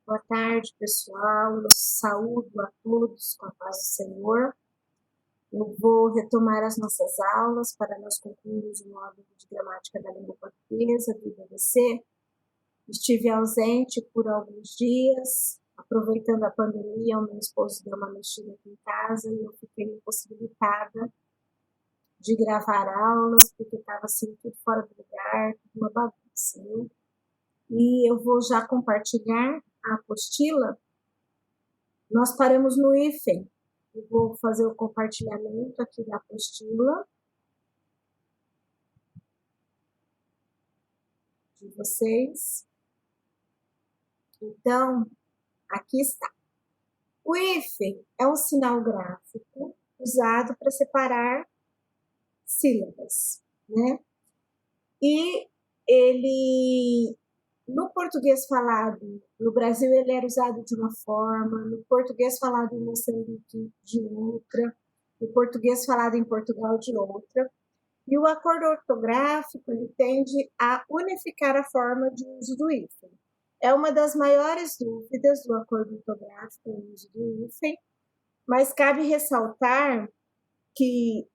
Boa tarde, pessoal. Eu saúdo a todos com a paz do Senhor. Eu vou retomar as nossas aulas para nós concluirmos o módulo de gramática da língua portuguesa do IBDC. Estive ausente por alguns dias, aproveitando a pandemia, o meu esposo deu uma mexida aqui em casa e eu fiquei impossibilitada de gravar aulas, porque estava assim, tudo fora do lugar, tudo uma bagunça, né? E eu vou já compartilhar a apostila. Nós paramos no hífen. Eu vou fazer o compartilhamento aqui da apostila de vocês. Então, aqui está. O hífen é um sinal gráfico usado para separar sílabas, né? E ele, no português falado no Brasil, ele era usado de uma forma, no português falado em Moçambique, de outra, no português falado em Portugal, de outra. E o acordo ortográfico, ele tende a unificar a forma de uso do hífen. É uma das maiores dúvidas do acordo ortográfico, o uso do hífen, mas cabe ressaltar que,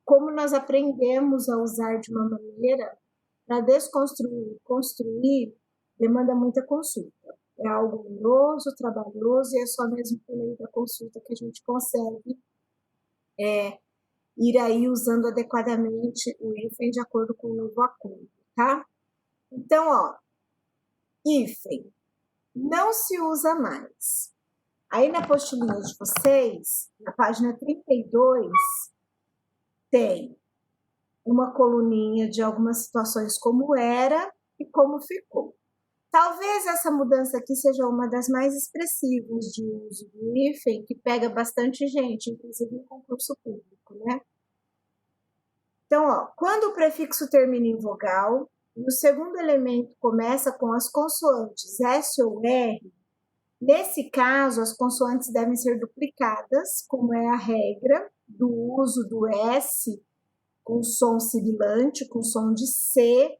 como nós aprendemos a usar de uma maneira, para desconstruir e construir, demanda muita consulta. É algo oneroso, trabalhoso, e é só mesmo por meio da consulta que a gente consegue ir aí usando adequadamente o hífen de acordo com o novo acordo, tá? Então, ó, hífen não se usa mais. Aí na apostilinha de vocês, na página 32, tem uma coluninha de algumas situações como era e como ficou. Talvez essa mudança aqui seja uma das mais expressivas de uso do hífen, que pega bastante gente, inclusive em concurso público, né? Então, ó, quando o prefixo termina em vogal e o segundo elemento começa com as consoantes S ou R, nesse caso, as consoantes devem ser duplicadas, como é a regra do uso do S com som sibilante, com som de C,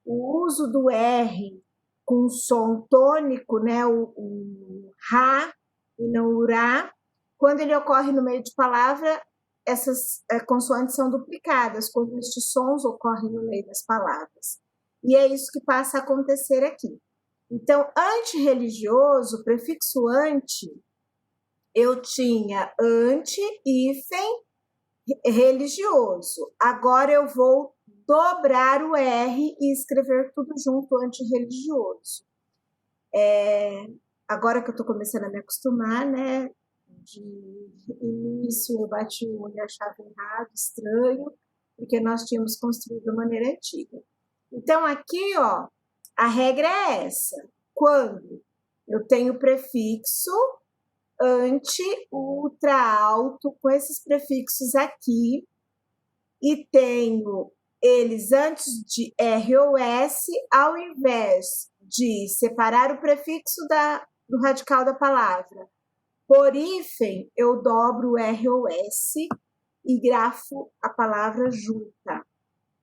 o uso do R com som tônico, né, o Rá e não o Rá. Quando ele ocorre no meio de palavra, essas consoantes são duplicadas, quando estes sons ocorrem no meio das palavras. E é isso que passa a acontecer aqui. Então, antirreligioso, prefixo anti, eu tinha anti, hífen, religioso. Agora eu vou dobrar o R e escrever tudo junto, antirreligioso. Agora que eu estou começando a me acostumar, né? De início eu bati o olho e achava errado, estranho, porque nós tínhamos construído da maneira antiga. Então aqui, ó, a regra é essa. Quando eu tenho prefixo anti, ultra, alto, com esses prefixos aqui, e tenho eles antes de R ou S, ao invés de separar o prefixo do radical da palavra por hífen, eu dobro o R ou S e grafo a palavra junta,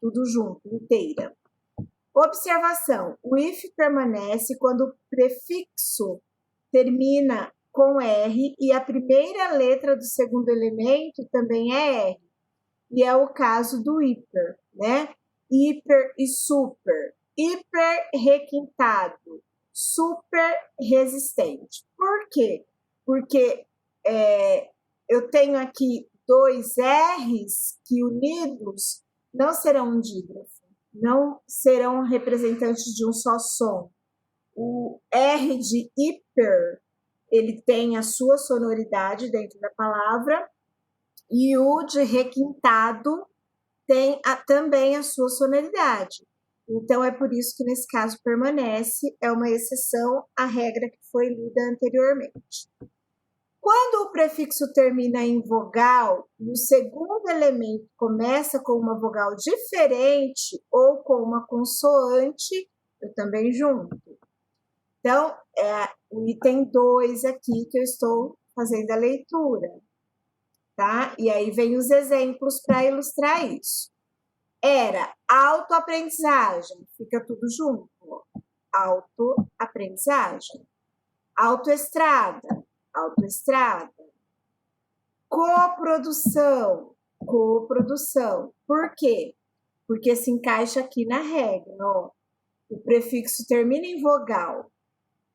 tudo junto, inteira. Observação, o hífen permanece quando o prefixo termina com R e a primeira letra do segundo elemento também é R. E é o caso do hiper, né? Hiper e super. Hiper requintado, super resistente. Por quê? Porque eu tenho aqui dois R's que unidos não serão um dígrafo, não serão representantes de um só som. O R de hiper, ele tem a sua sonoridade dentro da palavra, e o de requintado tem também a sua sonoridade. Então, é por isso que nesse caso permanece, é uma exceção à regra que foi lida anteriormente. Quando o prefixo termina em vogal e o segundo elemento começa com uma vogal diferente ou com uma consoante, eu também junto. Então, é o item 2 aqui que eu estou fazendo a leitura. Tá? E aí vem os exemplos para ilustrar isso. Era autoaprendizagem, fica tudo junto. Autoaprendizagem. Autoestrada, autoestrada. Coprodução, coprodução. Por quê? Porque se encaixa aqui na regra, ó. O prefixo termina em vogal.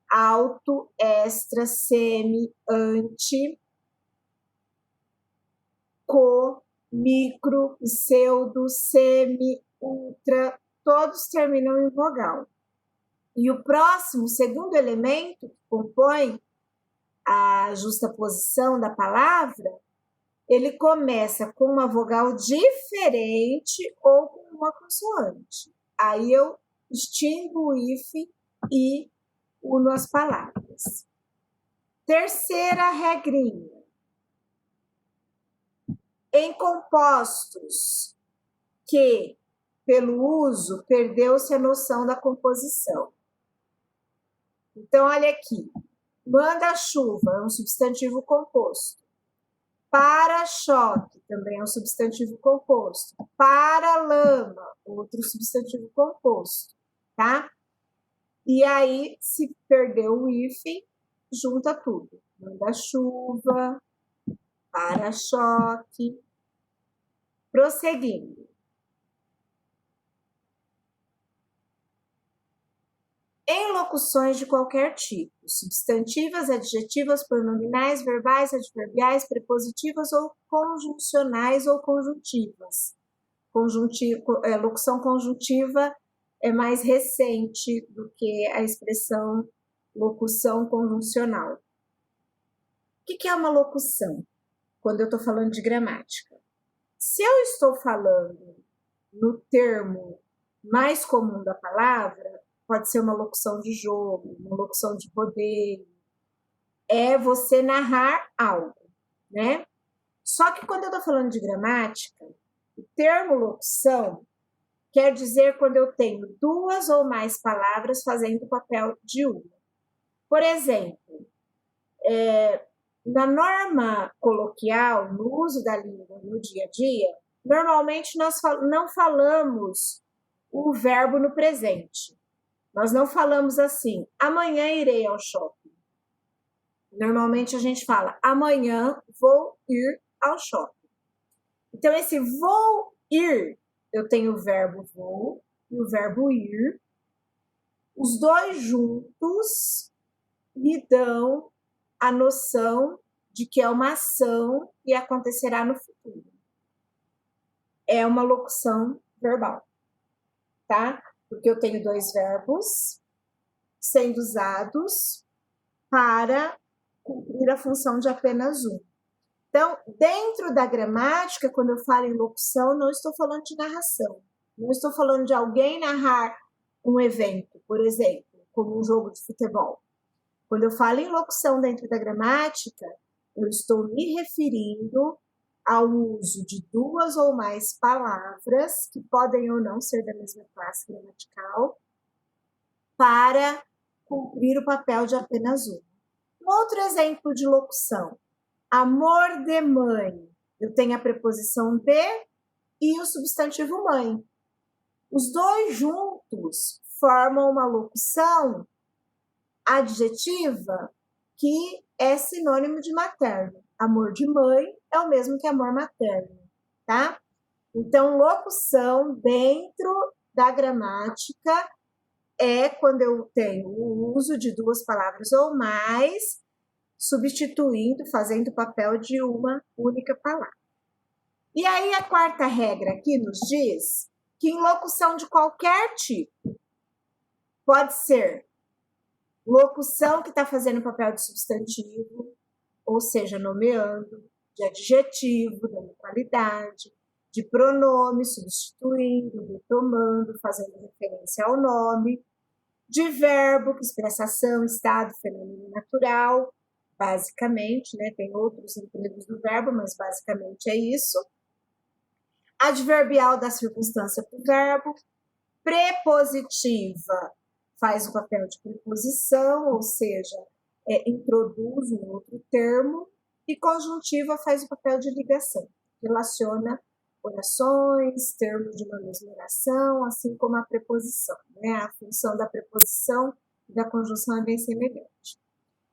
Auto, extra, semi, ante, co, micro, pseudo, semi, ultra, todos terminam em vogal. E o próximo, segundo elemento que compõe a justaposição da palavra, ele começa com uma vogal diferente ou com uma consoante. Aí eu extingo o hífen e uno as palavras. Terceira regrinha. Em compostos que, pelo uso, perdeu-se a noção da composição. Então, olha aqui. Manda-chuva é um substantivo composto. Para-choque também é um substantivo composto. Para-lama, outro substantivo composto, tá? E aí, se perdeu o hífen, junta tudo. Manda-chuva, para-choque. Prosseguindo. Em locuções de qualquer tipo, substantivas, adjetivas, pronominais, verbais, adverbiais, prepositivas ou conjuncionais ou conjuntivas. Locução conjuntiva é mais recente do que a expressão locução conjuncional. O que é uma locução? Quando eu estou falando de gramática. Se eu estou falando no termo mais comum da palavra, pode ser uma locução de jogo, uma locução de rodeio, é você narrar algo, né? Só que quando eu estou falando de gramática, o termo locução quer dizer quando eu tenho duas ou mais palavras fazendo o papel de uma. Por exemplo, na norma coloquial, no uso da língua no dia a dia, normalmente nós não falamos o verbo no presente. Nós não falamos assim, amanhã irei ao shopping. Normalmente a gente fala, amanhã vou ir ao shopping. Então, esse vou ir, eu tenho o verbo vou e o verbo ir. Os dois juntos me dão a noção de que é uma ação e acontecerá no futuro. É uma locução verbal, tá? Porque eu tenho dois verbos sendo usados para cumprir a função de apenas um. Então, dentro da gramática, quando eu falo em locução, não estou falando de narração. Não estou falando de alguém narrar um evento, por exemplo, como um jogo de futebol. Quando eu falo em locução dentro da gramática, eu estou me referindo ao uso de duas ou mais palavras, que podem ou não ser da mesma classe gramatical, para cumprir o papel de apenas um. Um outro exemplo de locução. Amor de mãe. Eu tenho a preposição de e o substantivo mãe. Os dois juntos formam uma locução adjetiva que é sinônimo de materno. Amor de mãe é o mesmo que amor materno, tá? Então, locução dentro da gramática é quando eu tenho o uso de duas palavras ou mais, substituindo, fazendo o papel de uma única palavra. E aí a quarta regra aqui nos diz que em locução de qualquer tipo, pode ser locução que está fazendo o papel de substantivo, ou seja, nomeando, de adjetivo, dando qualidade, de pronome, substituindo, retomando, fazendo referência ao nome, de verbo, que expressa ação, estado, fenômeno natural, basicamente, né? Tem outros empregos do verbo, mas basicamente é isso. Adverbial da circunstância para o verbo. Prepositiva faz o papel de preposição, ou seja, introduz um outro termo. E conjuntiva faz o papel de ligação, relaciona orações, termos de uma mesma oração, assim como a preposição, né? A função da preposição e da conjunção é bem semelhante.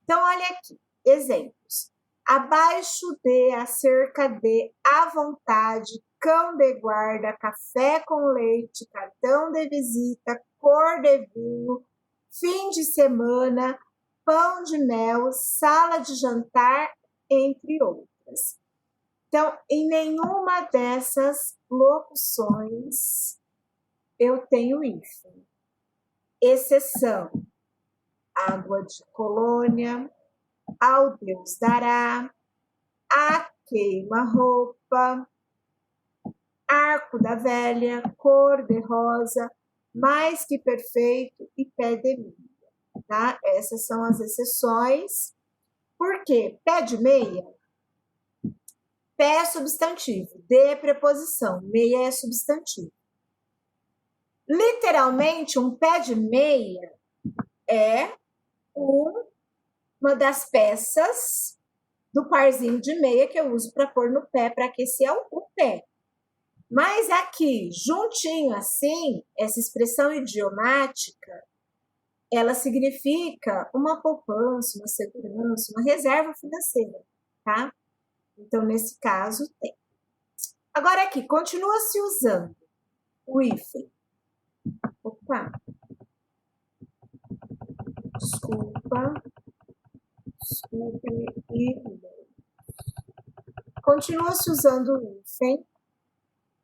Então, olha aqui, exemplos. Abaixo de, acerca de, à vontade, cão de guarda, café com leite, cartão de visita, cor de vinho, fim de semana, pão de mel, sala de jantar, entre outras. Então, em nenhuma dessas locuções eu tenho hífen. Exceção: água de colônia, ao Deus dará, a queima-roupa, arco da velha, cor de rosa, mais que perfeito e pé de meia, tá? Essas são as exceções. Por quê? Pé de meia, pé é substantivo, de é preposição, meia é substantivo. Literalmente, um pé de meia é uma das peças do parzinho de meia que eu uso para pôr no pé, para aquecer o pé. Mas aqui, juntinho assim, essa expressão idiomática, ela significa uma poupança, uma segurança, uma reserva financeira, tá? Então, nesse caso, tem. Agora aqui, continua se usando o hífen. Opa! Desculpe, continua se usando o hífen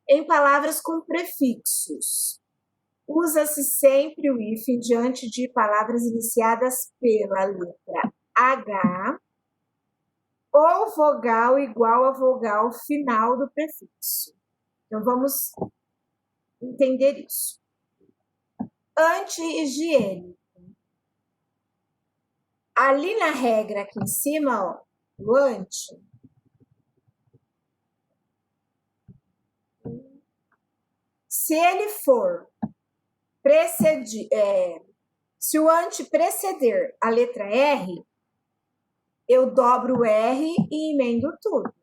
em palavras com prefixos. Usa-se sempre o hífen diante de palavras iniciadas pela letra H ou vogal igual a vogal final do prefixo. Então, vamos entender isso. Anti-higiênico. Ali na regra aqui em cima, ó, o anti, se ele for precedir, se o anti preceder a letra R, eu dobro o R e emendo tudo.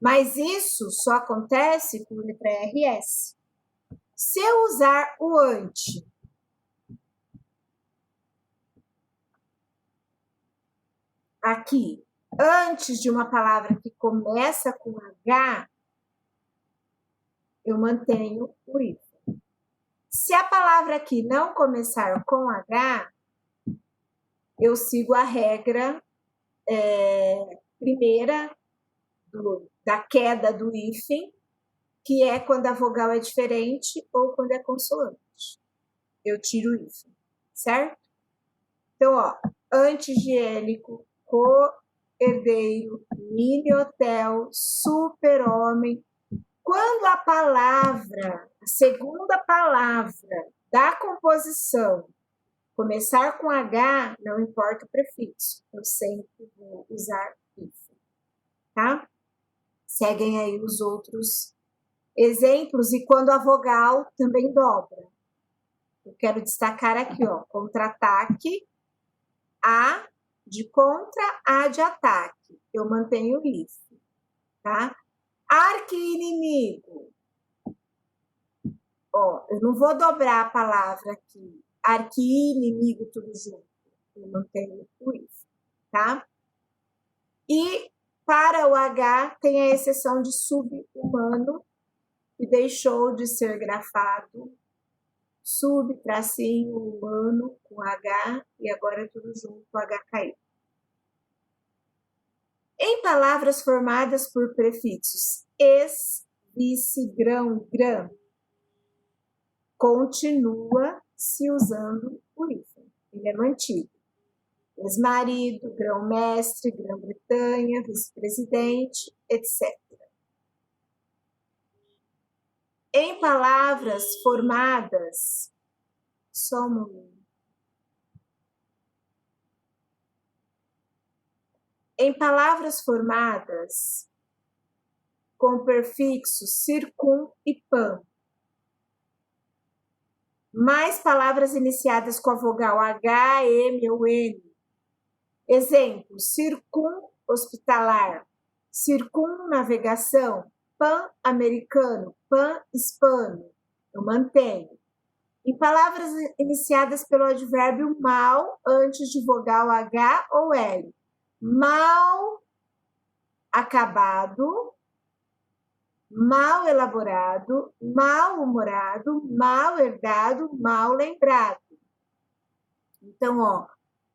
Mas isso só acontece com a letra RS. Se eu usar o anti aqui, antes de uma palavra que começa com H, eu mantenho o hífen. Se a palavra aqui não começar com H, eu sigo a regra primeira da queda do hífen, que é quando a vogal é diferente ou quando é consoante. Eu tiro o hífen, certo? Então, ó, anti-higiênico, co-herdeiro, mini-hotel, super-homem. Quando a palavra, a segunda palavra da composição começar com H, não importa o prefixo, eu sempre vou usar hífen, tá? Seguem aí os outros exemplos, e quando a vogal também dobra. Eu quero destacar aqui, ó, contra-ataque, A de contra, A de ataque. Eu mantenho o hífen, tá? Arqui-inimigo. Ó, eu não vou dobrar a palavra aqui. Arqui-inimigo, tudo junto. Eu mantenho o hífen, tá? E para o H tem a exceção de sub-humano, que deixou de ser grafado, sub-tracinho humano com H, e agora é tudo junto, o H caiu. Em palavras formadas por prefixos es, vice, grão, grã, continua se usando o hífen. Ele é mantido. Ex-marido, grão-mestre, Grã-Bretanha, vice-presidente, etc. Em palavras formadas, só um momento. Em palavras formadas com prefixos circum e pan, mais palavras iniciadas com a vogal H, M ou N. Exemplo, circum-hospitalar, circunnavegação, pan-americano, pan-hispano. Eu mantenho. Em palavras iniciadas pelo advérbio mal, antes de vogal H ou L. Mal acabado, mal elaborado, mal-humorado, mal herdado, mal lembrado. Então, ó,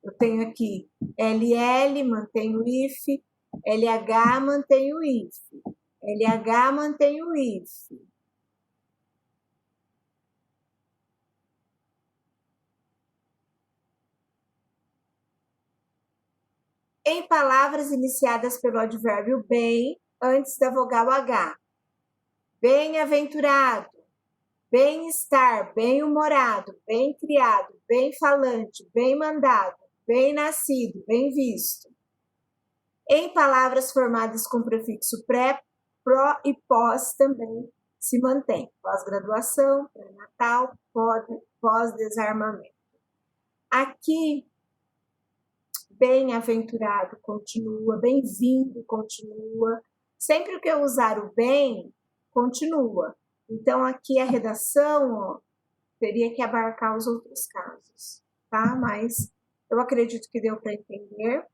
eu tenho aqui LL, mantenho o if, LH, mantenho o if, LH, mantenho o if. Em palavras iniciadas pelo advérbio bem, antes da vogal H. Bem-aventurado, bem-estar, bem-humorado, bem-criado, bem-falante, bem-mandado, bem-nascido, bem-visto. Em palavras formadas com prefixo pré, pró e pós também se mantém. Pós-graduação, pré-natal, pós-desarmamento. Aqui, bem-aventurado continua, bem-vindo continua. Sempre que eu usar o bem, continua. Então, aqui a redação, ó, teria que abarcar os outros casos, tá? Mas eu acredito que deu para entender.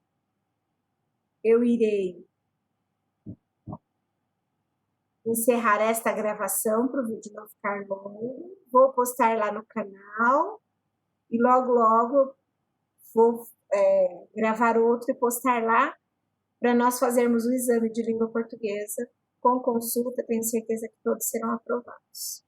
Eu irei encerrar esta gravação para o vídeo não ficar longo. Vou postar lá no canal e logo vou gravar outro e postar lá para nós fazermos o exame de língua portuguesa com consulta. Tenho certeza que todos serão aprovados.